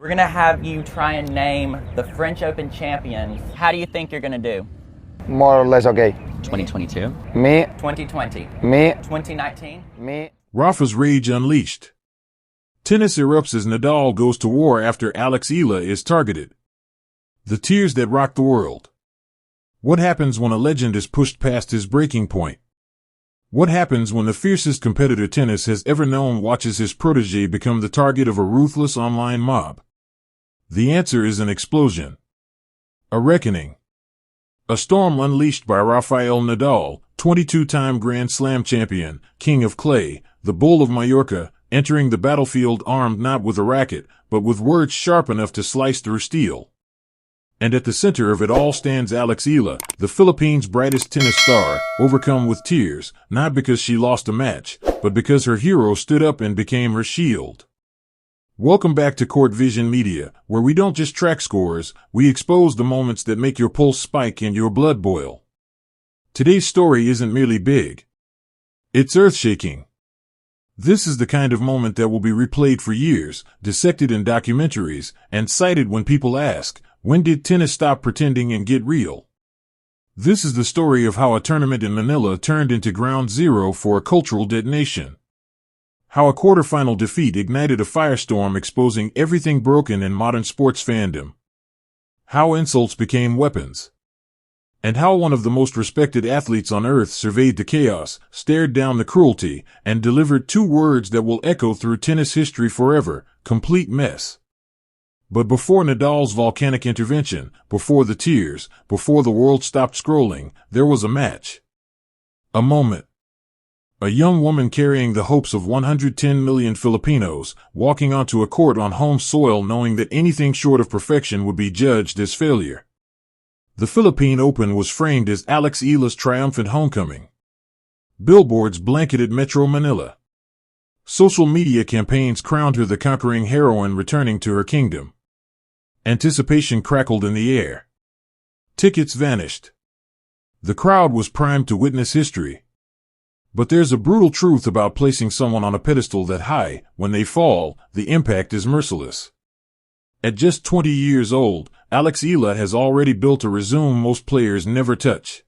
We're going to have you try and name the French Open champions. How do you think you're going to do? More or less okay. 2022. Me. 2020. Me. 2019. Me. Rafa's rage unleashed. Tennis erupts as Nadal goes to war after Alex Eala is targeted. The tears that rock the world. What happens when a legend is pushed past his breaking point? What happens when the fiercest competitor tennis has ever known watches his protégée become the target of a ruthless online mob? The answer is an explosion. A reckoning. A storm unleashed by Rafael Nadal, 22-time Grand Slam champion, king of clay, the Bull of Mallorca, entering the battlefield armed not with a racket, but with words sharp enough to slice through steel. And at the center of it all stands Alex Eala, the Philippines' brightest tennis star, overcome with tears, not because she lost a match, but because her hero stood up and became her shield. Welcome back to Court Vision Media, where we don't just track scores, we expose the moments that make your pulse spike and your blood boil. Today's story isn't merely big. It's earth-shaking. This is the kind of moment that will be replayed for years, dissected in documentaries, and cited when people ask, when did tennis stop pretending and get real? This is the story of how a tournament in Manila turned into ground zero for a cultural detonation. How a quarterfinal defeat ignited a firestorm exposing everything broken in modern sports fandom. How insults became weapons. And how one of the most respected athletes on earth surveyed the chaos, stared down the cruelty, and delivered two words that will echo through tennis history forever: complete mess. But before Nadal's volcanic intervention, before the tears, before the world stopped scrolling, there was a match. A moment. A young woman carrying the hopes of 110 million Filipinos, walking onto a court on home soil knowing that anything short of perfection would be judged as failure. The Philippine Open was framed as Alex Eala's triumphant homecoming. Billboards blanketed Metro Manila. Social media campaigns crowned her the conquering heroine returning to her kingdom. Anticipation crackled in the air. Tickets vanished. The crowd was primed to witness history. But there's a brutal truth about placing someone on a pedestal that high. When they fall, the impact is merciless. At just 20 years old, Alex Eala has already built a resume most players never touch.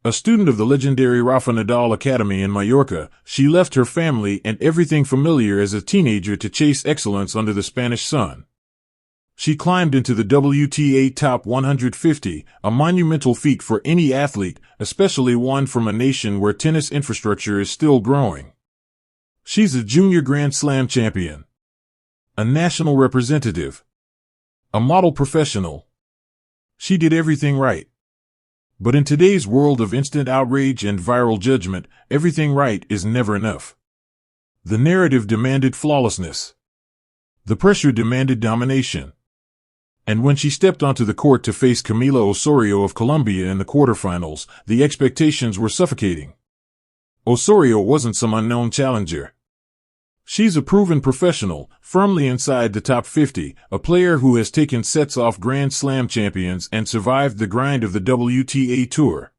A student of the legendary Rafael Nadal Academy in Mallorca, she left her family and everything familiar as a teenager to chase excellence under the Spanish sun. She climbed into the WTA Top 150, a monumental feat for any athlete, especially one from a nation where tennis infrastructure is still growing. She's a junior Grand Slam champion, a national representative, a model professional. She did everything right. But in today's world of instant outrage and viral judgment, everything right is never enough. The narrative demanded flawlessness. The pressure demanded domination. And when she stepped onto the court to face Camila Osorio of Colombia in the quarterfinals, the expectations were suffocating. Osorio wasn't some unknown challenger. She's a proven professional, firmly inside the top 50, a player who has taken sets off Grand Slam champions and survived the grind of the WTA Tour.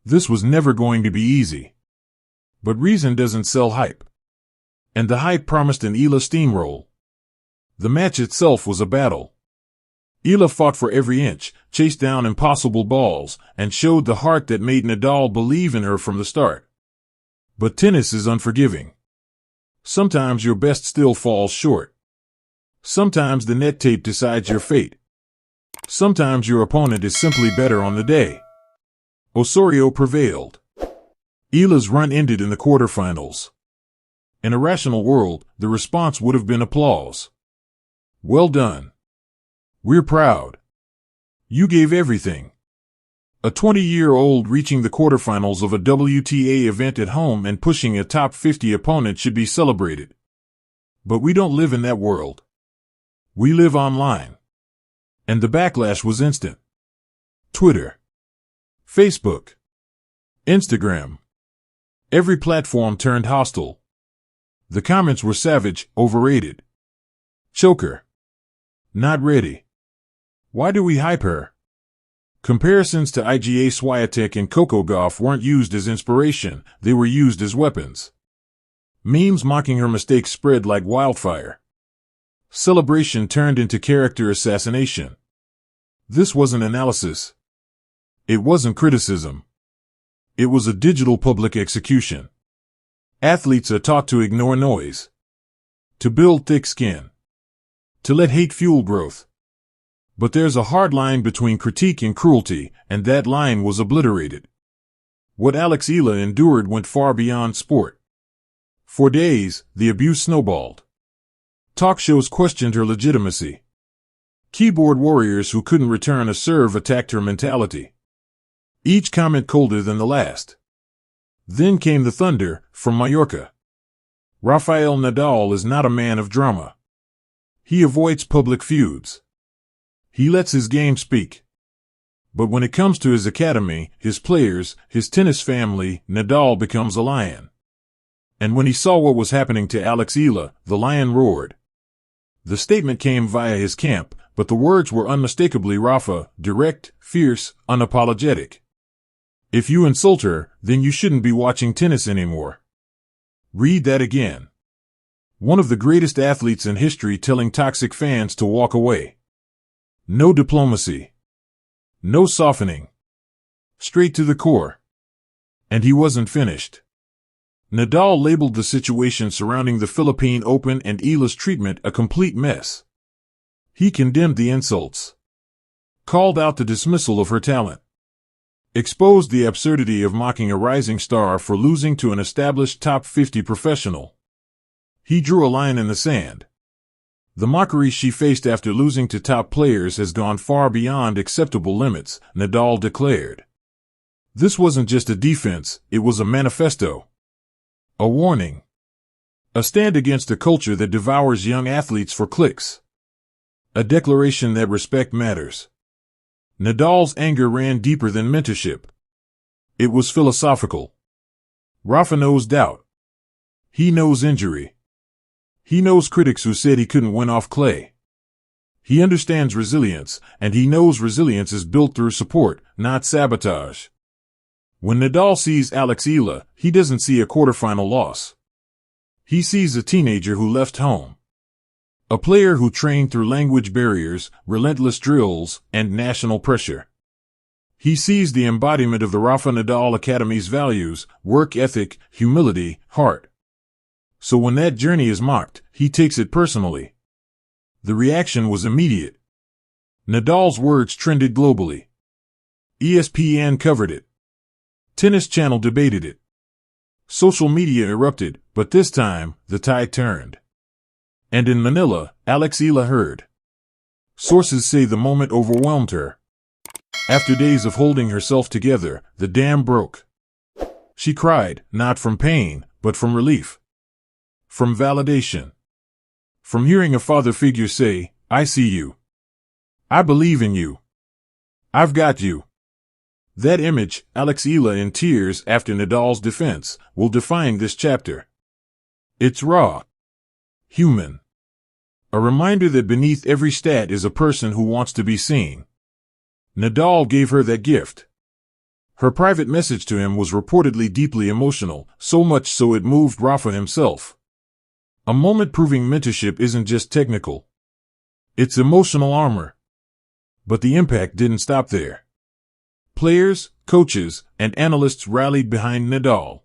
This was never going to be easy. But reason doesn't sell hype. And the hype promised an Eala steamroll. The match itself was a battle. Eala fought for every inch, chased down impossible balls, and showed the heart that made Nadal believe in her from the start. But tennis is unforgiving. Sometimes your best still falls short. Sometimes the net tape decides your fate. Sometimes your opponent is simply better on the day. Osorio prevailed. Eala's run ended in the quarterfinals. In a rational world, the response would have been applause. Well done. We're proud. You gave everything. A 20-year-old reaching the quarterfinals of a WTA event at home and pushing a top 50 opponent should be celebrated. But we don't live in that world. We live online. And the backlash was instant. Twitter, Facebook, Instagram. Every platform turned hostile. The comments were savage, overrated. Choker. Not ready. Why do we hype her? Comparisons to Iga Swiatek and Coco Gauff weren't used as inspiration, they were used as weapons. Memes mocking her mistakes spread like wildfire. Celebration turned into character assassination. This wasn't analysis. It wasn't criticism. It was a digital public execution. Athletes are taught to ignore noise, to build thick skin, to let hate fuel growth. But there's a hard line between critique and cruelty, and that line was obliterated. What Alex Eala endured went far beyond sport. For days, the abuse snowballed. Talk shows questioned her legitimacy. Keyboard warriors who couldn't return a serve attacked her mentality. Each comment colder than the last. Then came the thunder from Mallorca. Rafael Nadal is not a man of drama. He avoids public feuds. He lets his game speak. But when it comes to his academy, his players, his tennis family, Nadal becomes a lion. And when he saw what was happening to Alex Eala, the lion roared. The statement came via his camp, but the words were unmistakably Rafa, direct, fierce, unapologetic. If you insult her, then you shouldn't be watching tennis anymore. Read that again. One of the greatest athletes in history telling toxic fans to walk away. No diplomacy. No softening. Straight to the core. And he wasn't finished. Nadal labeled the situation surrounding the Philippine Open and Eala's treatment a complete mess. He condemned the insults. Called out the dismissal of her talent. Exposed the absurdity of mocking a rising star for losing to an established top 50 professional. He drew a line in the sand. The mockery she faced after losing to top players has gone far beyond acceptable limits, Nadal declared. This wasn't just a defense, it was a manifesto. A warning. A stand against a culture that devours young athletes for clicks. A declaration that respect matters. Nadal's anger ran deeper than mentorship. It was philosophical. Rafa knows doubt. He knows injury. He knows critics who said he couldn't win off clay. He understands resilience, and he knows resilience is built through support, not sabotage. When Nadal sees Alex Eala, he doesn't see a quarterfinal loss. He sees a teenager who left home. A player who trained through language barriers, relentless drills, and national pressure. He sees the embodiment of the Rafa Nadal Academy's values, work ethic, humility, heart. So when that journey is mocked, he takes it personally. The reaction was immediate. Nadal's words trended globally. ESPN covered it. Tennis Channel debated it. Social media erupted, but this time, the tide turned. And in Manila, Alex Eala heard. Sources say the moment overwhelmed her. After days of holding herself together, the dam broke. She cried, not from pain, but from relief. From validation. From hearing a father figure say, I see you. I believe in you. I've got you. That image, Alex Eala in tears after Nadal's defense, will define this chapter. It's raw. Human. A reminder that beneath every stat is a person who wants to be seen. Nadal gave her that gift. Her private message to him was reportedly deeply emotional, so much so it moved Rafa himself. A moment proving mentorship isn't just technical. It's emotional armor. But the impact didn't stop there. Players, coaches, and analysts rallied behind Nadal.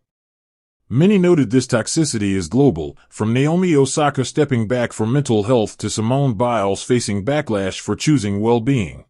Many noted this toxicity is global, from Naomi Osaka stepping back for mental health to Simone Biles facing backlash for choosing well-being.